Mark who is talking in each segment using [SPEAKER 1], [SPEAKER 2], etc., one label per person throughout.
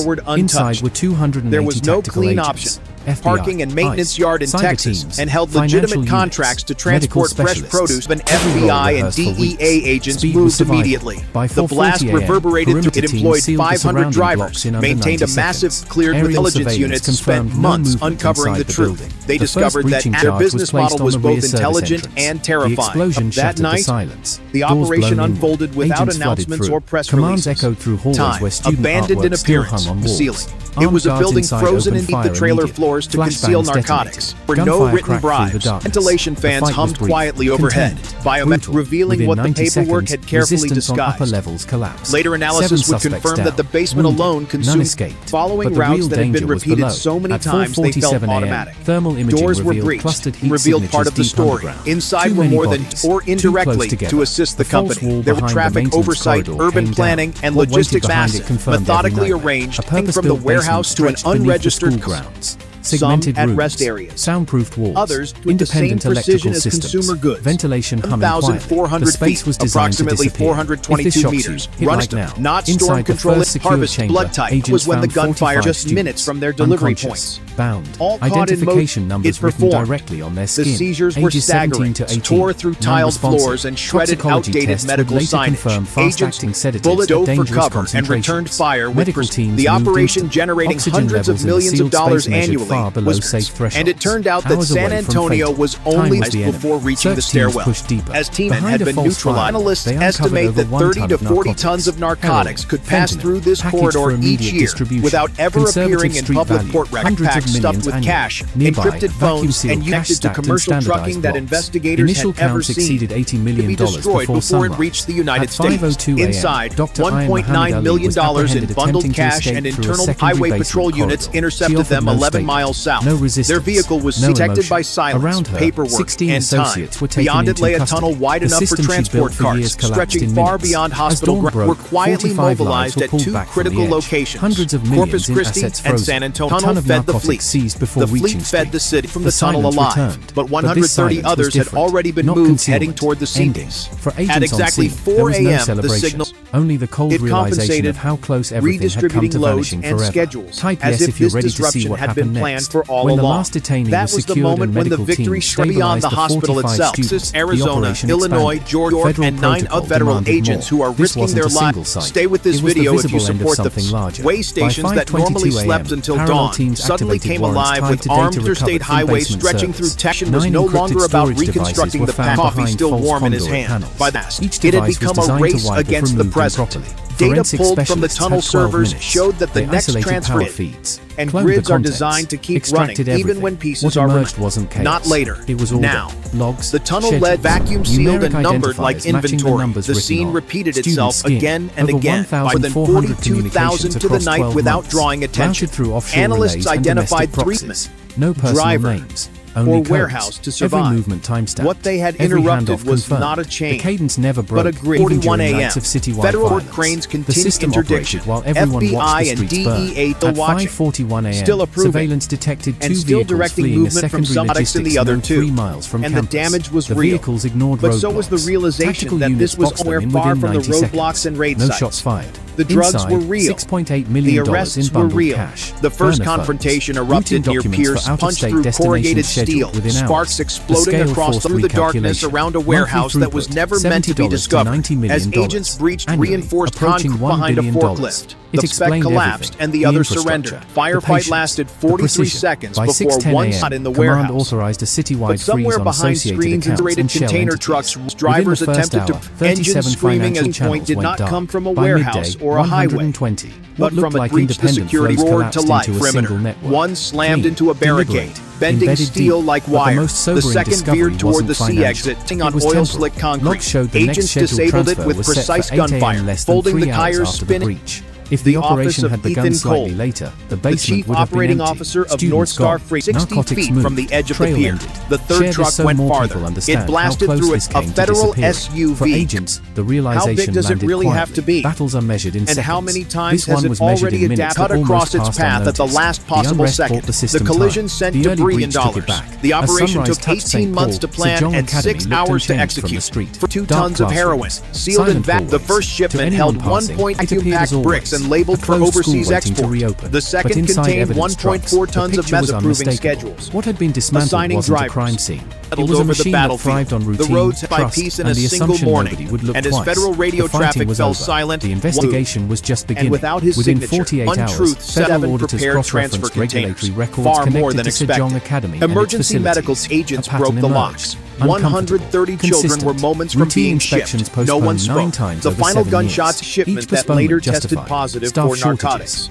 [SPEAKER 1] forward untouched.
[SPEAKER 2] Inside were 280
[SPEAKER 1] There was no
[SPEAKER 2] tactical
[SPEAKER 1] clean
[SPEAKER 2] agents,
[SPEAKER 1] option.
[SPEAKER 2] FBI,
[SPEAKER 1] Parking and maintenance
[SPEAKER 2] ICE,
[SPEAKER 1] yard in
[SPEAKER 2] cyber
[SPEAKER 1] Texas
[SPEAKER 2] teams,
[SPEAKER 1] and held
[SPEAKER 2] financial
[SPEAKER 1] legitimate
[SPEAKER 2] units,
[SPEAKER 1] contracts to
[SPEAKER 2] medical
[SPEAKER 1] transport fresh
[SPEAKER 2] specialists.
[SPEAKER 1] produce, but
[SPEAKER 2] Every role
[SPEAKER 1] FBI and
[SPEAKER 2] rehearsed for
[SPEAKER 1] DEA
[SPEAKER 2] weeks.
[SPEAKER 1] agents
[SPEAKER 2] Speed was
[SPEAKER 1] moved
[SPEAKER 2] survival.
[SPEAKER 1] immediately.
[SPEAKER 2] By
[SPEAKER 1] The blast
[SPEAKER 2] 4:40 a.m.,
[SPEAKER 1] reverberated through.
[SPEAKER 2] perimeter
[SPEAKER 1] It
[SPEAKER 2] teams
[SPEAKER 1] employed
[SPEAKER 2] sealed the
[SPEAKER 1] 500
[SPEAKER 2] surrounding
[SPEAKER 1] drivers,
[SPEAKER 2] blocks in under
[SPEAKER 1] maintained
[SPEAKER 2] 90
[SPEAKER 1] a massive
[SPEAKER 2] seconds.
[SPEAKER 1] cleared with
[SPEAKER 2] Aerial
[SPEAKER 1] intelligence
[SPEAKER 2] surveillance
[SPEAKER 1] units, and
[SPEAKER 2] confirmed
[SPEAKER 1] spent
[SPEAKER 2] no
[SPEAKER 1] months
[SPEAKER 2] movement
[SPEAKER 1] uncovering
[SPEAKER 2] inside
[SPEAKER 1] the
[SPEAKER 2] the
[SPEAKER 1] truth.
[SPEAKER 2] building.
[SPEAKER 1] They
[SPEAKER 2] The first
[SPEAKER 1] discovered that
[SPEAKER 2] breaching
[SPEAKER 1] their
[SPEAKER 2] charge was
[SPEAKER 1] business
[SPEAKER 2] placed
[SPEAKER 1] model
[SPEAKER 2] on
[SPEAKER 1] was
[SPEAKER 2] the
[SPEAKER 1] both
[SPEAKER 2] rear service
[SPEAKER 1] intelligent
[SPEAKER 2] entrance.
[SPEAKER 1] and
[SPEAKER 2] The
[SPEAKER 1] terrifying.
[SPEAKER 2] explosion
[SPEAKER 1] That
[SPEAKER 2] shattered the
[SPEAKER 1] night,
[SPEAKER 2] silence.
[SPEAKER 1] the
[SPEAKER 2] Doors
[SPEAKER 1] operation
[SPEAKER 2] blown
[SPEAKER 1] unfolded
[SPEAKER 2] inward.
[SPEAKER 1] without
[SPEAKER 2] Agents flooded
[SPEAKER 1] announcements
[SPEAKER 2] through.
[SPEAKER 1] or press
[SPEAKER 2] Commands
[SPEAKER 1] releases.
[SPEAKER 2] echoed through hallways
[SPEAKER 1] Time,
[SPEAKER 2] where student
[SPEAKER 1] abandoned in
[SPEAKER 2] artwork still
[SPEAKER 1] appearance,
[SPEAKER 2] hung on
[SPEAKER 1] the
[SPEAKER 2] walls.
[SPEAKER 1] ceiling. It
[SPEAKER 2] Armed
[SPEAKER 1] was a
[SPEAKER 2] guards
[SPEAKER 1] building
[SPEAKER 2] inside
[SPEAKER 1] frozen
[SPEAKER 2] opened
[SPEAKER 1] in deep
[SPEAKER 2] fire
[SPEAKER 1] the trailer
[SPEAKER 2] immediately.
[SPEAKER 1] floor doors to conceal narcotics. There were no written bribes. Ventilation fans hummed quietly overhead, biometric revealing what the paperwork had carefully disguised. Later analysis would confirm that the basement alone consumed following routes that had been repeated so many times they felt automatic. Doors were breached, revealed part of the story. Inside were more than or indirectly to assist the company. There were traffic oversight, urban planning, and logistics massive, methodically arranged, from the warehouse to an unregistered grounds. Segmented some at rest areas, soundproofed walls, others with independent the same precision as consumer goods. Ventilation 1,400 feet, was approximately 422 meters. Rushed not storm control. Harvest blood type was when the gunfire just minutes from their delivery points. Bound. All identification numbers written directly on their skin. The seizures were staggering. Tore through tiled floors and shredded outdated medical signage. Agents bullet dove for cover and returned fire with precision. The operation generating hundreds of millions of dollars annually was safe thresholds. And it turned out that San Antonio was only before reaching the stairwell. As teammen had been neutralized, analysts estimate that 30 to 40 tons of narcotics could pass through this corridor each year without ever appearing in public port records. Packs stuffed with cash, encrypted phones, and connected to commercial trucking that investigators had ever seen to be destroyed before it reached the United States. Inside, $1.9 million in bundled cash and internal highway patrol units intercepted them 11 miles south. Their vehicle was detected by silence, paperwork, and time. Beyond it lay a tunnel wide enough for transport cars, stretching far beyond hospital ground, were quietly mobilized at two critical locations, Corpus Christi and San Antonio. The tunnel fed the fleet. The fleet fed the city from the tunnel alive, but 130 others had already been moved heading toward the seas. At exactly 4 a.m., the signals only the cold realization of how close everything had come to vanishing forever. Schedules, as if this disruption had been planned for all along. That was the moment when the victory struck beyond the hospital itself. Arizona, Illinois, Georgia, and 9 other federal agents who are risking their lives. Stay with this video if you support the way stations that normally slept until dawn suddenly came alive with armed interstate highways stretching through Texas. Was no longer about reconstructing the past. Coffee still warm in his hand. By that, it had become a race against the present. Data pulled from the tunnel servers showed that the next transfer feeds and grids are designed to keep running even when pieces are removed. Not later. It was now. Logs, the tunnel led vacuum sealed and numbered like inventory. The scene repeated itself again and again. More than 42,000 to the night without drawing attention. Analysts identified 3 driver or warehouse to survive. What they had interrupted was not a chain, but a grid. 41 a.m. Federal court cranes continued interdiction. FBI and DEA still watching, still approving, and still directing movement from some narcotics in the other 2. And the damage was real. But so was the realization that this was somewhere far from the roadblocks and raid sites. The drugs were real. The arrests were real. The first confrontation erupted near Pierce, punched through corrugated steel, sparks exploding across through the darkness around a warehouse that was never meant to be discovered. As agents breached reinforced concrete behind a forklift, the spec collapsed and the other surrendered. Firefight lasted 43 seconds before one shot in the warehouse. But somewhere behind screens and integrated container trucks, drivers attempted to engines screaming as point did not come from a warehouse or a highway, but from a breach the security roared to life. Perimeter. One slammed into a barricade, bending steel like wire. The second veered toward the sea exit, on oil-slick concrete. Agents disabled it with precise gunfire, folding the tires spinning. If the office of Ethan Cole, the chief operating officer of North Star Freight, 60 feet from the edge of the pier, the third truck went farther. It blasted through a federal SUV. How big does it really have to be? And how many times has it already adapted, cut across its path at the last possible second? The collision sent debris in dollars. The operation took 18 months to plan and 6 hours to execute. For 2 tons of heroin, sealed and vacuumed. The first shipment held 1.2 packed bricks and labeled for overseas export. The second contained 1.4 tons of meth-approving schedules.
[SPEAKER 2] What had been dismantled wasn't a crime scene.
[SPEAKER 1] It was over the battlefield. The roads by peace in a single morning. And as federal radio traffic fell silent,
[SPEAKER 2] the investigation was just beginning.
[SPEAKER 1] And without his signature, Untruth 7 prepared transfer containers, far more than expected.
[SPEAKER 2] Se Jong Academy
[SPEAKER 1] Emergency medical agents broke the locks. 130 children were moments from being shipped. No one spoke. The final gunshots shipment that later tested positive for narcotics.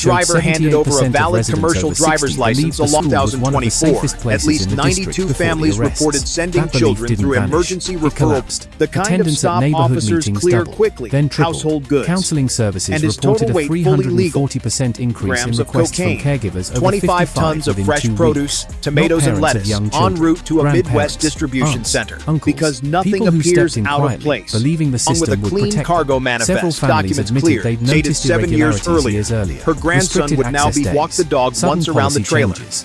[SPEAKER 1] driver handed over a valid commercial driver's license in 2024. At least 92 families reported sending children through emergency referral. The kind of stop officers clear quickly household goods.
[SPEAKER 2] Counseling services
[SPEAKER 1] and is
[SPEAKER 2] reported
[SPEAKER 1] total
[SPEAKER 2] a
[SPEAKER 1] weight fully legal.
[SPEAKER 2] 340% increase in
[SPEAKER 1] Grams of
[SPEAKER 2] requests from
[SPEAKER 1] cocaine,
[SPEAKER 2] caregivers over
[SPEAKER 1] 25 tons of
[SPEAKER 2] within
[SPEAKER 1] fresh
[SPEAKER 2] 2
[SPEAKER 1] produce,
[SPEAKER 2] weeks.
[SPEAKER 1] tomatoes
[SPEAKER 2] Not
[SPEAKER 1] and
[SPEAKER 2] parents of
[SPEAKER 1] lettuce
[SPEAKER 2] young
[SPEAKER 1] en
[SPEAKER 2] children,
[SPEAKER 1] route to a
[SPEAKER 2] grandparents,
[SPEAKER 1] Midwest distribution
[SPEAKER 2] aunts,
[SPEAKER 1] center
[SPEAKER 2] uncles,
[SPEAKER 1] because nothing
[SPEAKER 2] people who
[SPEAKER 1] appears
[SPEAKER 2] stepped in
[SPEAKER 1] out of
[SPEAKER 2] quietly,
[SPEAKER 1] place.
[SPEAKER 2] believing the
[SPEAKER 1] Along with
[SPEAKER 2] system
[SPEAKER 1] a
[SPEAKER 2] would
[SPEAKER 1] clean
[SPEAKER 2] protect
[SPEAKER 1] cargo
[SPEAKER 2] them.
[SPEAKER 1] manifest,
[SPEAKER 2] Several families
[SPEAKER 1] documents
[SPEAKER 2] admitted
[SPEAKER 1] clear,
[SPEAKER 2] they'd
[SPEAKER 1] dated
[SPEAKER 2] noticed
[SPEAKER 1] 7 years
[SPEAKER 2] irregularities
[SPEAKER 1] earlier.
[SPEAKER 2] years earlier.
[SPEAKER 1] Her grandson
[SPEAKER 2] Restricted
[SPEAKER 1] would now
[SPEAKER 2] access
[SPEAKER 1] be walked the
[SPEAKER 2] days,
[SPEAKER 1] dog
[SPEAKER 2] sudden
[SPEAKER 1] once around the
[SPEAKER 2] policy
[SPEAKER 1] trailer.
[SPEAKER 2] changes.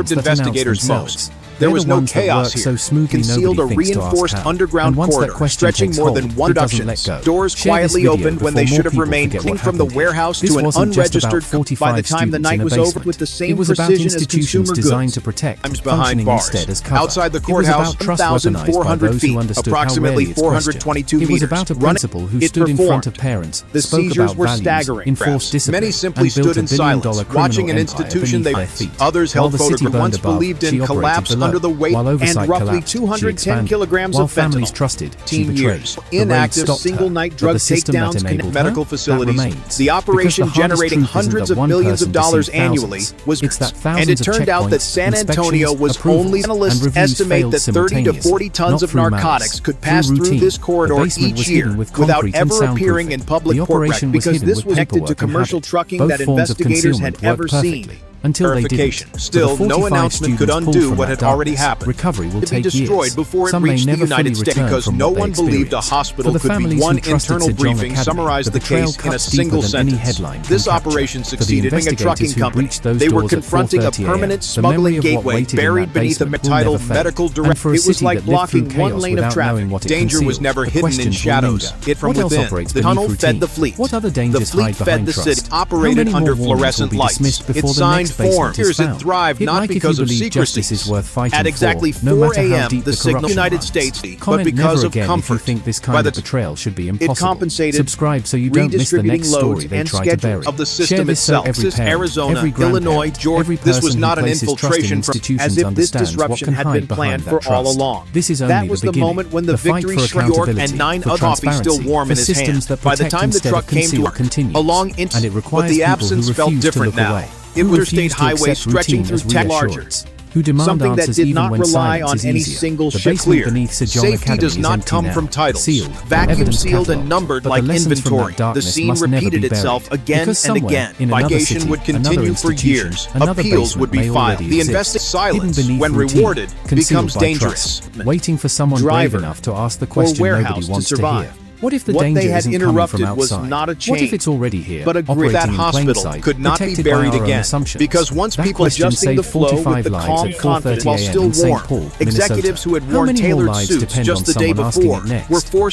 [SPEAKER 1] disturbed
[SPEAKER 2] that announce
[SPEAKER 1] investigators
[SPEAKER 2] themselves.
[SPEAKER 1] most.
[SPEAKER 2] They're
[SPEAKER 1] There was
[SPEAKER 2] the
[SPEAKER 1] no
[SPEAKER 2] ones that
[SPEAKER 1] chaos
[SPEAKER 2] work
[SPEAKER 1] here.
[SPEAKER 2] so smoothly
[SPEAKER 1] Concealed a
[SPEAKER 2] nobody thinks to ask
[SPEAKER 1] reinforced
[SPEAKER 2] how.
[SPEAKER 1] underground
[SPEAKER 2] And once that
[SPEAKER 1] corridor
[SPEAKER 2] question
[SPEAKER 1] stretching
[SPEAKER 2] takes
[SPEAKER 1] more
[SPEAKER 2] hold,
[SPEAKER 1] than one
[SPEAKER 2] who doesn't
[SPEAKER 1] production.
[SPEAKER 2] let go?
[SPEAKER 1] Doors
[SPEAKER 2] Share this
[SPEAKER 1] quietly
[SPEAKER 2] video
[SPEAKER 1] opened when
[SPEAKER 2] before
[SPEAKER 1] they
[SPEAKER 2] more
[SPEAKER 1] should have
[SPEAKER 2] people
[SPEAKER 1] remained
[SPEAKER 2] forget
[SPEAKER 1] clean
[SPEAKER 2] what
[SPEAKER 1] from the
[SPEAKER 2] happened.
[SPEAKER 1] warehouse
[SPEAKER 2] This
[SPEAKER 1] to an
[SPEAKER 2] wasn't just about
[SPEAKER 1] unregistered
[SPEAKER 2] 45
[SPEAKER 1] by the time the
[SPEAKER 2] students in
[SPEAKER 1] night
[SPEAKER 2] a
[SPEAKER 1] was over
[SPEAKER 2] basement.
[SPEAKER 1] with the same
[SPEAKER 2] It was about
[SPEAKER 1] precision as
[SPEAKER 2] institutions
[SPEAKER 1] consumer
[SPEAKER 2] designed
[SPEAKER 1] goods.
[SPEAKER 2] to protect,
[SPEAKER 1] Behind
[SPEAKER 2] functioning
[SPEAKER 1] bars.
[SPEAKER 2] instead as cover.
[SPEAKER 1] Outside the
[SPEAKER 2] It was
[SPEAKER 1] courthouse,
[SPEAKER 2] about trust weaponized by
[SPEAKER 1] 1,400
[SPEAKER 2] those
[SPEAKER 1] feet,
[SPEAKER 2] who understood
[SPEAKER 1] approximately
[SPEAKER 2] how rarely it's
[SPEAKER 1] 422
[SPEAKER 2] questioned. It was
[SPEAKER 1] meters.
[SPEAKER 2] about a
[SPEAKER 1] Running,
[SPEAKER 2] principal who
[SPEAKER 1] it
[SPEAKER 2] stood in front of
[SPEAKER 1] performed.
[SPEAKER 2] parents,
[SPEAKER 1] The
[SPEAKER 2] spoke
[SPEAKER 1] seizures
[SPEAKER 2] about
[SPEAKER 1] were
[SPEAKER 2] values,
[SPEAKER 1] staggering.
[SPEAKER 2] enforced discipline,
[SPEAKER 1] Many simply
[SPEAKER 2] and built
[SPEAKER 1] stood in
[SPEAKER 2] a billion-dollar
[SPEAKER 1] silence, watching an
[SPEAKER 2] criminal
[SPEAKER 1] institution
[SPEAKER 2] empire
[SPEAKER 1] they
[SPEAKER 2] beneath their feet.
[SPEAKER 1] others
[SPEAKER 2] While
[SPEAKER 1] held
[SPEAKER 2] the city
[SPEAKER 1] photographs
[SPEAKER 2] burned
[SPEAKER 1] once
[SPEAKER 2] above,
[SPEAKER 1] believed in
[SPEAKER 2] she operated
[SPEAKER 1] collapsed
[SPEAKER 2] below.
[SPEAKER 1] under the weight
[SPEAKER 2] While oversight
[SPEAKER 1] and roughly
[SPEAKER 2] collapsed, she
[SPEAKER 1] 210
[SPEAKER 2] expanded.
[SPEAKER 1] kilograms
[SPEAKER 2] While
[SPEAKER 1] of
[SPEAKER 2] families
[SPEAKER 1] fentanyl.
[SPEAKER 2] trusted, she
[SPEAKER 1] 10
[SPEAKER 2] betrayed.
[SPEAKER 1] years.
[SPEAKER 2] The raid
[SPEAKER 1] Inactive
[SPEAKER 2] stopped her,
[SPEAKER 1] single-night
[SPEAKER 2] but
[SPEAKER 1] drug
[SPEAKER 2] the system that
[SPEAKER 1] takedowns
[SPEAKER 2] enabled
[SPEAKER 1] connect
[SPEAKER 2] her,
[SPEAKER 1] medical
[SPEAKER 2] that
[SPEAKER 1] facilities.
[SPEAKER 2] remains.
[SPEAKER 1] The operation
[SPEAKER 2] Because the hardest
[SPEAKER 1] generating
[SPEAKER 2] truth isn't
[SPEAKER 1] hundreds
[SPEAKER 2] that
[SPEAKER 1] of
[SPEAKER 2] one
[SPEAKER 1] millions
[SPEAKER 2] person
[SPEAKER 1] of dollars
[SPEAKER 2] deceived
[SPEAKER 1] annually
[SPEAKER 2] thousands.
[SPEAKER 1] was
[SPEAKER 2] It's that
[SPEAKER 1] and it
[SPEAKER 2] thousands of
[SPEAKER 1] turned out that
[SPEAKER 2] checkpoints,
[SPEAKER 1] San Antonio
[SPEAKER 2] inspections,
[SPEAKER 1] was
[SPEAKER 2] approvals,
[SPEAKER 1] only
[SPEAKER 2] and
[SPEAKER 1] analysts
[SPEAKER 2] reviews
[SPEAKER 1] estimate
[SPEAKER 2] failed
[SPEAKER 1] that 30 to 40 tons
[SPEAKER 2] simultaneously,
[SPEAKER 1] of
[SPEAKER 2] not through
[SPEAKER 1] narcotics
[SPEAKER 2] malice.
[SPEAKER 1] could pass
[SPEAKER 2] Through
[SPEAKER 1] through
[SPEAKER 2] routine.
[SPEAKER 1] this corridor
[SPEAKER 2] The basement
[SPEAKER 1] each
[SPEAKER 2] was
[SPEAKER 1] year
[SPEAKER 2] hidden with
[SPEAKER 1] without
[SPEAKER 2] concrete and
[SPEAKER 1] ever appearing
[SPEAKER 2] soundproofing.
[SPEAKER 1] in public
[SPEAKER 2] The
[SPEAKER 1] court
[SPEAKER 2] operation
[SPEAKER 1] records
[SPEAKER 2] was
[SPEAKER 1] because
[SPEAKER 2] hidden
[SPEAKER 1] this
[SPEAKER 2] with
[SPEAKER 1] was connected to
[SPEAKER 2] paperwork and
[SPEAKER 1] commercial
[SPEAKER 2] habit.
[SPEAKER 1] trucking
[SPEAKER 2] Both
[SPEAKER 1] that
[SPEAKER 2] forms of
[SPEAKER 1] investigators had
[SPEAKER 2] concealment
[SPEAKER 1] ever
[SPEAKER 2] worked
[SPEAKER 1] seen.
[SPEAKER 2] perfectly. until they
[SPEAKER 1] verification.
[SPEAKER 2] didn't.
[SPEAKER 1] Still,
[SPEAKER 2] For the
[SPEAKER 1] no
[SPEAKER 2] 45
[SPEAKER 1] announcement could
[SPEAKER 2] students pulled
[SPEAKER 1] undo
[SPEAKER 2] from
[SPEAKER 1] what
[SPEAKER 2] that
[SPEAKER 1] had already
[SPEAKER 2] darkness,
[SPEAKER 1] happened.
[SPEAKER 2] recovery will
[SPEAKER 1] To be
[SPEAKER 2] take
[SPEAKER 1] destroyed
[SPEAKER 2] years.
[SPEAKER 1] before it
[SPEAKER 2] Some may
[SPEAKER 1] reached the
[SPEAKER 2] never
[SPEAKER 1] United
[SPEAKER 2] fully
[SPEAKER 1] States
[SPEAKER 2] return
[SPEAKER 1] because
[SPEAKER 2] from
[SPEAKER 1] no
[SPEAKER 2] what they
[SPEAKER 1] one believed a
[SPEAKER 2] experienced.
[SPEAKER 1] hospital
[SPEAKER 2] For the
[SPEAKER 1] could be
[SPEAKER 2] families
[SPEAKER 1] one
[SPEAKER 2] who trusted
[SPEAKER 1] internal
[SPEAKER 2] Se Jong
[SPEAKER 1] briefing
[SPEAKER 2] Academy,
[SPEAKER 1] summarized the
[SPEAKER 2] betrayal
[SPEAKER 1] case in a
[SPEAKER 2] cuts deeper
[SPEAKER 1] single
[SPEAKER 2] than any
[SPEAKER 1] sentence.
[SPEAKER 2] headline can
[SPEAKER 1] This
[SPEAKER 2] capture.
[SPEAKER 1] operation
[SPEAKER 2] For the
[SPEAKER 1] succeeded, being a
[SPEAKER 2] investigators
[SPEAKER 1] trucking
[SPEAKER 2] who
[SPEAKER 1] company.
[SPEAKER 2] breached those
[SPEAKER 1] They were
[SPEAKER 2] doors at
[SPEAKER 1] confronting a
[SPEAKER 2] 4:30
[SPEAKER 1] permanent
[SPEAKER 2] a.m., the memory
[SPEAKER 1] smuggling
[SPEAKER 2] of what
[SPEAKER 1] gateway
[SPEAKER 2] waited in
[SPEAKER 1] buried
[SPEAKER 2] that
[SPEAKER 1] beneath a
[SPEAKER 2] basement will
[SPEAKER 1] titled
[SPEAKER 2] never fade.
[SPEAKER 1] medical
[SPEAKER 2] And
[SPEAKER 1] directive.
[SPEAKER 2] for a
[SPEAKER 1] It was
[SPEAKER 2] city
[SPEAKER 1] like
[SPEAKER 2] that lived through
[SPEAKER 1] blocking one
[SPEAKER 2] chaos
[SPEAKER 1] lane of
[SPEAKER 2] without
[SPEAKER 1] traffic.
[SPEAKER 2] knowing what it
[SPEAKER 1] Danger was
[SPEAKER 2] concealed,
[SPEAKER 1] never
[SPEAKER 2] the
[SPEAKER 1] hidden in
[SPEAKER 2] questions will
[SPEAKER 1] shadows.
[SPEAKER 2] linger.
[SPEAKER 1] It from
[SPEAKER 2] What else
[SPEAKER 1] within.
[SPEAKER 2] operates
[SPEAKER 1] The
[SPEAKER 2] beneath
[SPEAKER 1] tunnel
[SPEAKER 2] routine?
[SPEAKER 1] fed the fleet.
[SPEAKER 2] What other
[SPEAKER 1] The
[SPEAKER 2] dangers
[SPEAKER 1] fleet
[SPEAKER 2] hide
[SPEAKER 1] fed
[SPEAKER 2] behind
[SPEAKER 1] the
[SPEAKER 2] trust?
[SPEAKER 1] city,
[SPEAKER 2] How
[SPEAKER 1] operated
[SPEAKER 2] many
[SPEAKER 1] under
[SPEAKER 2] more warnings will
[SPEAKER 1] fluorescent
[SPEAKER 2] be
[SPEAKER 1] lights.
[SPEAKER 2] dismissed before
[SPEAKER 1] It
[SPEAKER 2] the
[SPEAKER 1] signed
[SPEAKER 2] next basement
[SPEAKER 1] forms.
[SPEAKER 2] is
[SPEAKER 1] Here's it
[SPEAKER 2] found?
[SPEAKER 1] thrived
[SPEAKER 2] Hit
[SPEAKER 1] not
[SPEAKER 2] like if
[SPEAKER 1] because
[SPEAKER 2] you
[SPEAKER 1] of
[SPEAKER 2] believe justice
[SPEAKER 1] secrecy.
[SPEAKER 2] is worth fighting
[SPEAKER 1] At exactly
[SPEAKER 2] for, no
[SPEAKER 1] 4
[SPEAKER 2] matter how
[SPEAKER 1] a.m.,
[SPEAKER 2] deep
[SPEAKER 1] the
[SPEAKER 2] the
[SPEAKER 1] signal
[SPEAKER 2] corruption
[SPEAKER 1] United
[SPEAKER 2] runs.
[SPEAKER 1] States, but
[SPEAKER 2] Comment
[SPEAKER 1] because
[SPEAKER 2] never
[SPEAKER 1] of
[SPEAKER 2] again
[SPEAKER 1] comfort.
[SPEAKER 2] if you think this
[SPEAKER 1] By
[SPEAKER 2] kind
[SPEAKER 1] the
[SPEAKER 2] of betrayal should be
[SPEAKER 1] it
[SPEAKER 2] impossible.
[SPEAKER 1] compensated,
[SPEAKER 2] Subscribe so you don't miss the next
[SPEAKER 1] redistributing loads
[SPEAKER 2] story they
[SPEAKER 1] and
[SPEAKER 2] try to
[SPEAKER 1] schedule
[SPEAKER 2] bury.
[SPEAKER 1] of the
[SPEAKER 2] Share
[SPEAKER 1] system
[SPEAKER 2] this so
[SPEAKER 1] itself.
[SPEAKER 2] every parent,
[SPEAKER 1] Arizona,
[SPEAKER 2] every grandparent,
[SPEAKER 1] Illinois, Georgia.
[SPEAKER 2] every
[SPEAKER 1] This was
[SPEAKER 2] person
[SPEAKER 1] not
[SPEAKER 2] who
[SPEAKER 1] an
[SPEAKER 2] places trust in
[SPEAKER 1] infiltration from,
[SPEAKER 2] institutions
[SPEAKER 1] as if this
[SPEAKER 2] understands what
[SPEAKER 1] disruption
[SPEAKER 2] can
[SPEAKER 1] had
[SPEAKER 2] hide
[SPEAKER 1] been
[SPEAKER 2] behind
[SPEAKER 1] planned
[SPEAKER 2] that
[SPEAKER 1] for all
[SPEAKER 2] trust.
[SPEAKER 1] along.
[SPEAKER 2] This is only
[SPEAKER 1] That was the
[SPEAKER 2] beginning.
[SPEAKER 1] moment when the
[SPEAKER 2] fight
[SPEAKER 1] victory
[SPEAKER 2] for
[SPEAKER 1] struck York
[SPEAKER 2] accountability,
[SPEAKER 1] and 9
[SPEAKER 2] for
[SPEAKER 1] other coffee still
[SPEAKER 2] transparency,
[SPEAKER 1] warm
[SPEAKER 2] for
[SPEAKER 1] in his
[SPEAKER 2] systems
[SPEAKER 1] hand.
[SPEAKER 2] that
[SPEAKER 1] By the
[SPEAKER 2] protect
[SPEAKER 1] time the
[SPEAKER 2] instead
[SPEAKER 1] truck
[SPEAKER 2] of
[SPEAKER 1] came to
[SPEAKER 2] conceal
[SPEAKER 1] work,
[SPEAKER 2] continues.
[SPEAKER 1] a long
[SPEAKER 2] And
[SPEAKER 1] instant,
[SPEAKER 2] it
[SPEAKER 1] but
[SPEAKER 2] requires
[SPEAKER 1] the
[SPEAKER 2] people
[SPEAKER 1] absence
[SPEAKER 2] who
[SPEAKER 1] felt
[SPEAKER 2] refuse to
[SPEAKER 1] different
[SPEAKER 2] look
[SPEAKER 1] now.
[SPEAKER 2] away,
[SPEAKER 1] It
[SPEAKER 2] who
[SPEAKER 1] was
[SPEAKER 2] refuse
[SPEAKER 1] interstate
[SPEAKER 2] to
[SPEAKER 1] highway
[SPEAKER 2] accept
[SPEAKER 1] stretching
[SPEAKER 2] routine
[SPEAKER 1] through
[SPEAKER 2] as
[SPEAKER 1] tech larger.
[SPEAKER 2] reassurance, who demand
[SPEAKER 1] Something that
[SPEAKER 2] answers
[SPEAKER 1] did
[SPEAKER 2] even
[SPEAKER 1] not
[SPEAKER 2] when
[SPEAKER 1] rely
[SPEAKER 2] silence
[SPEAKER 1] on
[SPEAKER 2] is
[SPEAKER 1] any
[SPEAKER 2] easier.
[SPEAKER 1] single
[SPEAKER 2] The
[SPEAKER 1] ship
[SPEAKER 2] basement
[SPEAKER 1] clear.
[SPEAKER 2] beneath Se Jong
[SPEAKER 1] Safety
[SPEAKER 2] Academy
[SPEAKER 1] does
[SPEAKER 2] is
[SPEAKER 1] not
[SPEAKER 2] empty
[SPEAKER 1] come
[SPEAKER 2] now,
[SPEAKER 1] from titles.
[SPEAKER 2] sealed,
[SPEAKER 1] Vacuum
[SPEAKER 2] evidence
[SPEAKER 1] sealed and
[SPEAKER 2] catalogued,
[SPEAKER 1] numbered
[SPEAKER 2] but
[SPEAKER 1] like
[SPEAKER 2] the lessons from that
[SPEAKER 1] inventory. The
[SPEAKER 2] darkness
[SPEAKER 1] scene
[SPEAKER 2] must never be
[SPEAKER 1] repeated
[SPEAKER 2] buried,
[SPEAKER 1] itself again
[SPEAKER 2] because
[SPEAKER 1] and
[SPEAKER 2] somewhere,
[SPEAKER 1] again.
[SPEAKER 2] in another
[SPEAKER 1] Ligation
[SPEAKER 2] city,
[SPEAKER 1] would
[SPEAKER 2] another
[SPEAKER 1] continue for
[SPEAKER 2] institution,
[SPEAKER 1] years.
[SPEAKER 2] another
[SPEAKER 1] Appeals would
[SPEAKER 2] basement
[SPEAKER 1] be
[SPEAKER 2] may
[SPEAKER 1] filed.
[SPEAKER 2] already
[SPEAKER 1] The
[SPEAKER 2] exist,
[SPEAKER 1] silence,
[SPEAKER 2] hidden beneath
[SPEAKER 1] when
[SPEAKER 2] routine,
[SPEAKER 1] rewarded,
[SPEAKER 2] concealed
[SPEAKER 1] becomes
[SPEAKER 2] by
[SPEAKER 1] dangerous.
[SPEAKER 2] trust, waiting for someone
[SPEAKER 1] Driver,
[SPEAKER 2] brave enough to ask the
[SPEAKER 1] or
[SPEAKER 2] question
[SPEAKER 1] warehouse
[SPEAKER 2] nobody
[SPEAKER 1] to
[SPEAKER 2] wants to
[SPEAKER 1] survive.
[SPEAKER 2] hear. What if the
[SPEAKER 1] What
[SPEAKER 2] danger
[SPEAKER 1] they had
[SPEAKER 2] isn't coming from
[SPEAKER 1] interrupted was
[SPEAKER 2] outside?
[SPEAKER 1] not a
[SPEAKER 2] What if
[SPEAKER 1] chain,
[SPEAKER 2] it's already here,
[SPEAKER 1] but a grid.
[SPEAKER 2] operating
[SPEAKER 1] That
[SPEAKER 2] in plain
[SPEAKER 1] hospital
[SPEAKER 2] sight,
[SPEAKER 1] could not be
[SPEAKER 2] protected by
[SPEAKER 1] buried
[SPEAKER 2] our own
[SPEAKER 1] again,
[SPEAKER 2] assumptions?
[SPEAKER 1] because once
[SPEAKER 2] That
[SPEAKER 1] people
[SPEAKER 2] question
[SPEAKER 1] adjusting the
[SPEAKER 2] saved
[SPEAKER 1] flow
[SPEAKER 2] 45
[SPEAKER 1] with the
[SPEAKER 2] lives
[SPEAKER 1] calm
[SPEAKER 2] at 4:30
[SPEAKER 1] confidence while
[SPEAKER 2] a.m.
[SPEAKER 1] still
[SPEAKER 2] in St.
[SPEAKER 1] warm.
[SPEAKER 2] Paul,
[SPEAKER 1] Executives
[SPEAKER 2] Minnesota.
[SPEAKER 1] who had
[SPEAKER 2] How
[SPEAKER 1] worn
[SPEAKER 2] many more
[SPEAKER 1] tailored
[SPEAKER 2] lives
[SPEAKER 1] suits
[SPEAKER 2] depend
[SPEAKER 1] just
[SPEAKER 2] on
[SPEAKER 1] the day
[SPEAKER 2] someone asking
[SPEAKER 1] before
[SPEAKER 2] it next?
[SPEAKER 1] were forced